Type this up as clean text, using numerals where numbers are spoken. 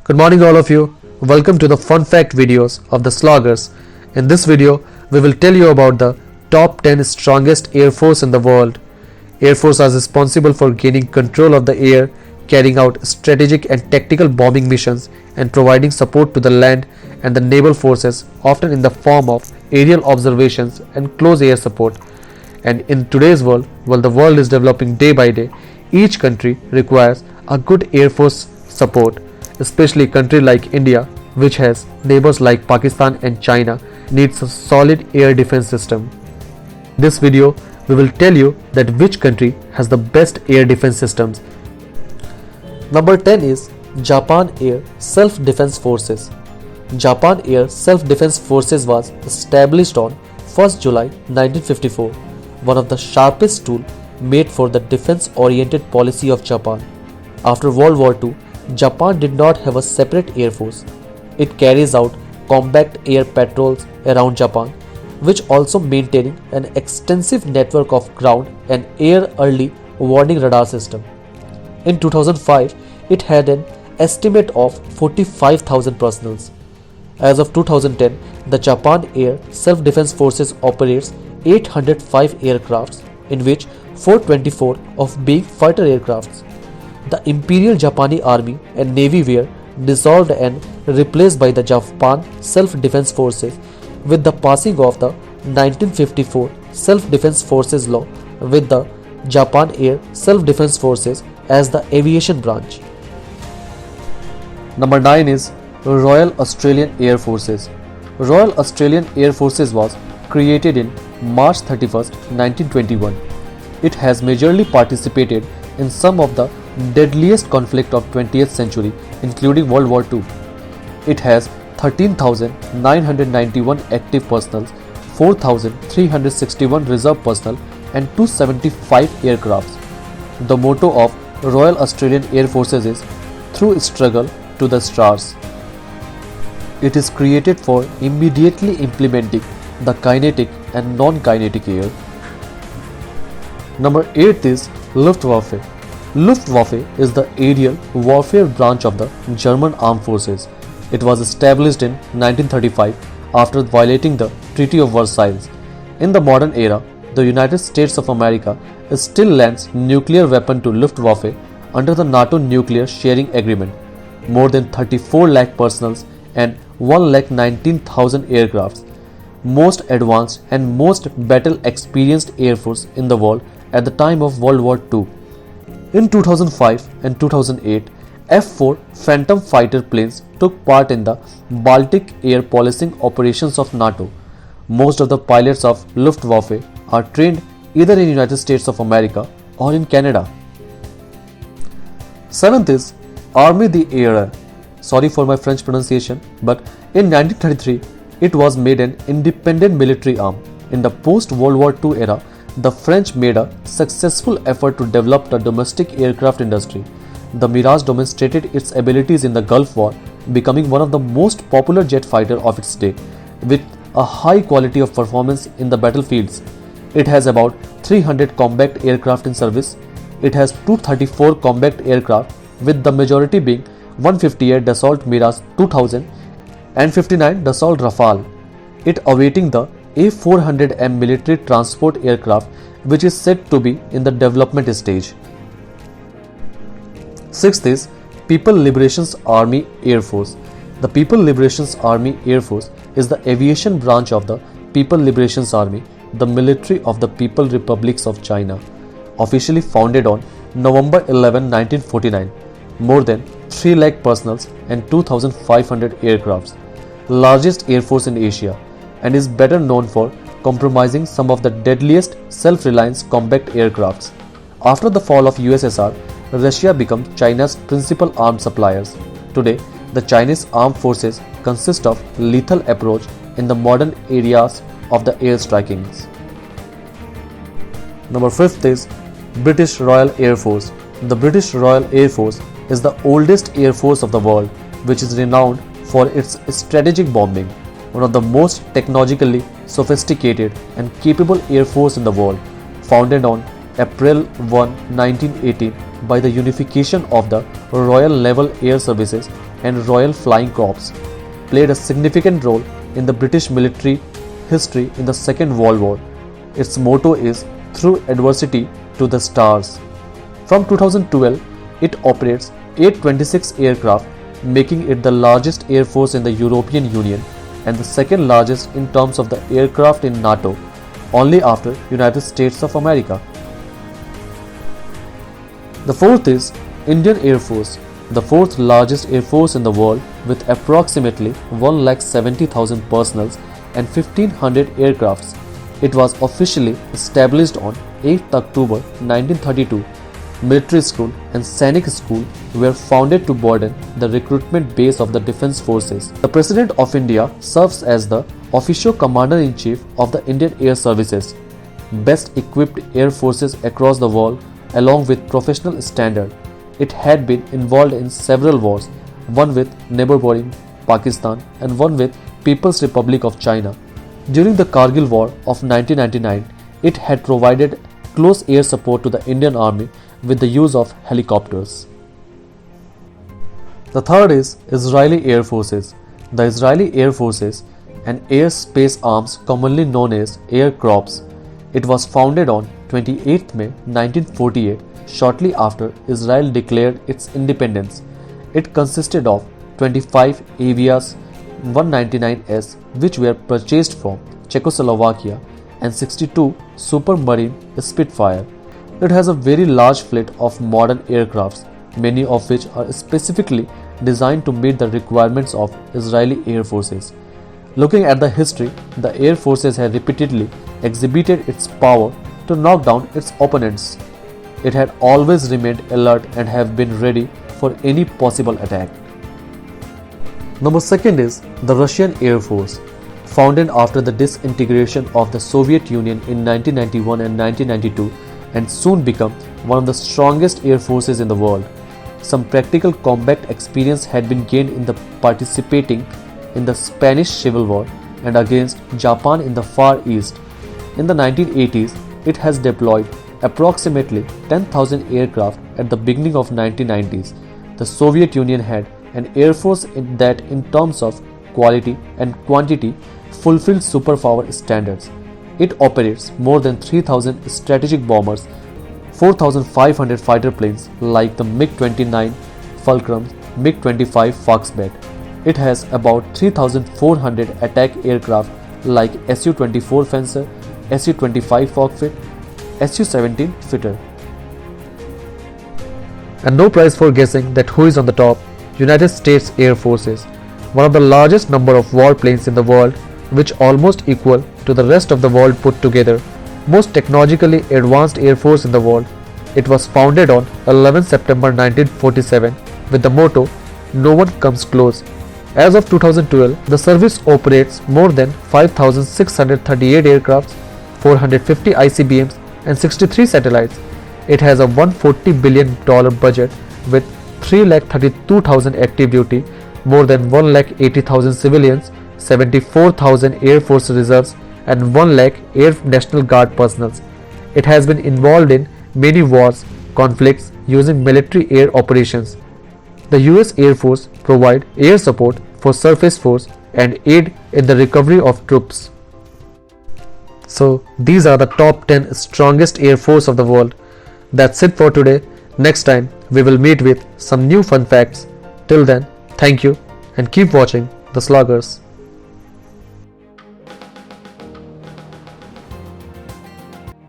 Good morning all of you. Welcome to the fun fact videos of the sloggers. In this video, we will tell you about the top 10 strongest air force in the world. Air force are responsible for gaining control of the air, carrying out strategic and tactical bombing missions, and providing support to the land and the naval forces, often in the form of aerial observations and close air support. And in today's world, while the world is developing day by day, each country requires a good air force support, especially a country like India, which has neighbors like Pakistan and China, needs a solid air defense system. In this video, we will tell you that which country has the best air defense systems. Number 10 is Japan Air Self-Defense Forces. Japan Air Self-Defense Forces was established on 1st July 1954, one of the sharpest tools made for the defense-oriented policy of Japan. After World War II, Japan did not have a separate air force. It carries out combat air patrols around Japan, which also maintaining an extensive network of ground and air early warning radar system. In 2005, it had an estimate of 45,000 personnel. As of 2010, the Japan Air Self-Defense Forces operates 805 aircrafts, in which 424 of being fighter aircrafts. The Imperial Japanese Army and Navy were dissolved and replaced by the Japan Self-Defense Forces with the passing of the 1954 Self-Defense Forces Law, with the Japan Air Self-Defense Forces as the aviation branch. Number 9 is Royal Australian Air Forces. Royal Australian Air Forces was created in March 31, 1921. It has majorly participated in some of the deadliest conflict of 20th century, including World War II. It has 13,991 active personnel, 4,361 reserve personnel and 275 aircrafts. The motto of Royal Australian Air Forces is "Through struggle to the stars." It is created for immediately implementing the kinetic and non-kinetic air. Number 8 is Luftwaffe. Luftwaffe is the aerial warfare branch of the German Armed Forces. It was established in 1935 after violating the Treaty of Versailles. In the modern era, the United States of America still lends nuclear weapon to Luftwaffe under the NATO Nuclear Sharing Agreement. More than 34 lakh personnel and 1,19,000 aircrafts. Most advanced and most battle-experienced air force in the world at the time of World War II. In 2005 and 2008, F-4 Phantom fighter planes took part in the Baltic air policing operations of NATO. Most of the pilots of Luftwaffe are trained either in United States of America or in Canada. 7th is Armée de Air. Sorry for my French pronunciation, but in 1933, it was made an independent military arm. In the post-World War II era, the French made a successful effort to develop the domestic aircraft industry. The Mirage demonstrated its abilities in the Gulf War, becoming one of the most popular jet fighter of its day, with a high quality of performance in the battlefields. It has about 300 combat aircraft in service. It has 234 combat aircraft, with the majority being 158 Dassault Mirage 2000 and 59 Dassault Rafale. It awaiting the A400M military transport aircraft, which is said to be in the development stage. 6th is People Liberation Army Air Force. The People Liberation Army Air Force is the aviation branch of the People Liberation Army, the military of the People's Republics of China. Officially founded on November 11, 1949. More than 3 lakh personnel and 2,500 aircrafts. Largest air force in Asia, and is better known for compromising some of the deadliest self-reliance combat aircrafts. After the fall of USSR, Russia became China's principal arms suppliers. Today, the Chinese armed forces consist of lethal approach in the modern areas of the air strikings. Number 5th is British Royal Air Force. The British Royal Air Force is the oldest air force of the world, which is renowned for its strategic bombing. One of the most technologically sophisticated and capable air force in the world, founded on April 1, 1918 by the unification of the Royal Naval Air Services and Royal Flying Corps, played a significant role in the British military history in the Second World War. Its motto is "Through Adversity to the Stars." From 2012, it operates 826 aircraft, making it the largest air force in the European Union and the second largest in terms of the aircraft in NATO, only after United States of America. The fourth is Indian Air Force, the fourth largest air force in the world with approximately 1,70,000 personnel and 1,500 aircrafts. It was officially established on 8th October 1932. Military School and Sainik School were founded to broaden the recruitment base of the defense forces. The President of India serves as the official Commander-in-Chief of the Indian Air Services, best equipped air forces across the world along with professional standard. It had been involved in several wars, one with neighboring Pakistan and one with People's Republic of China. During the Kargil War of 1999, it had provided close air support to the Indian Army with the use of helicopters. The third is Israeli Air Forces. The Israeli Air Forces, an air space arms commonly known as Air Corps. It was founded on 28 May 1948, shortly after Israel declared its independence. It consisted of 25 Avias 199S, which were purchased from Czechoslovakia, and 62 Supermarine Spitfire. It has a very large fleet of modern aircrafts, many of which are specifically designed to meet the requirements of Israeli Air Forces. Looking at the history, the Air Forces have repeatedly exhibited its power to knock down its opponents. It had always remained alert and have been ready for any possible attack. Number second is the Russian Air Force. Founded after the disintegration of the Soviet Union in 1991 and 1992 and soon become one of the strongest air forces in the world. Some practical combat experience had been gained in the participating in the Spanish Civil War and against Japan in the Far East. In the 1980s, it has deployed approximately 10,000 aircraft at the beginning of 1990s. The Soviet Union had an air force that in terms of quality and quantity fulfilled superpower standards. It operates more than 3,000 strategic bombers, 4,500 fighter planes like the MiG-29 Fulcrum, MiG-25 Foxbat. It has about 3,400 attack aircraft like Su-24 Fencer, Su-25 Foxbat, Su-17 Fighter. And no prize for guessing that who is on the top. United States Air Forces, one of the largest number of warplanes in the world, which almost equal to the rest of the world put together, most technologically advanced air force in the world. It was founded on 11 September 1947 with the motto, "No one comes close." As of 2012, the service operates more than 5,638 aircrafts, 450 ICBMs and 63 satellites. It has a $140 billion budget with 332,000 active duty, more than 180,000 civilians, 74,000 Air Force reserves and 1 lakh Air National Guard personnel. It has been involved in many wars, conflicts using military air operations. The US Air Force provide air support for surface force and aid in the recovery of troops. So these are the top 10 strongest air force of the world. That's it for today. Next time we will meet with some new fun facts. Till then, thank you and keep watching The Sloggers.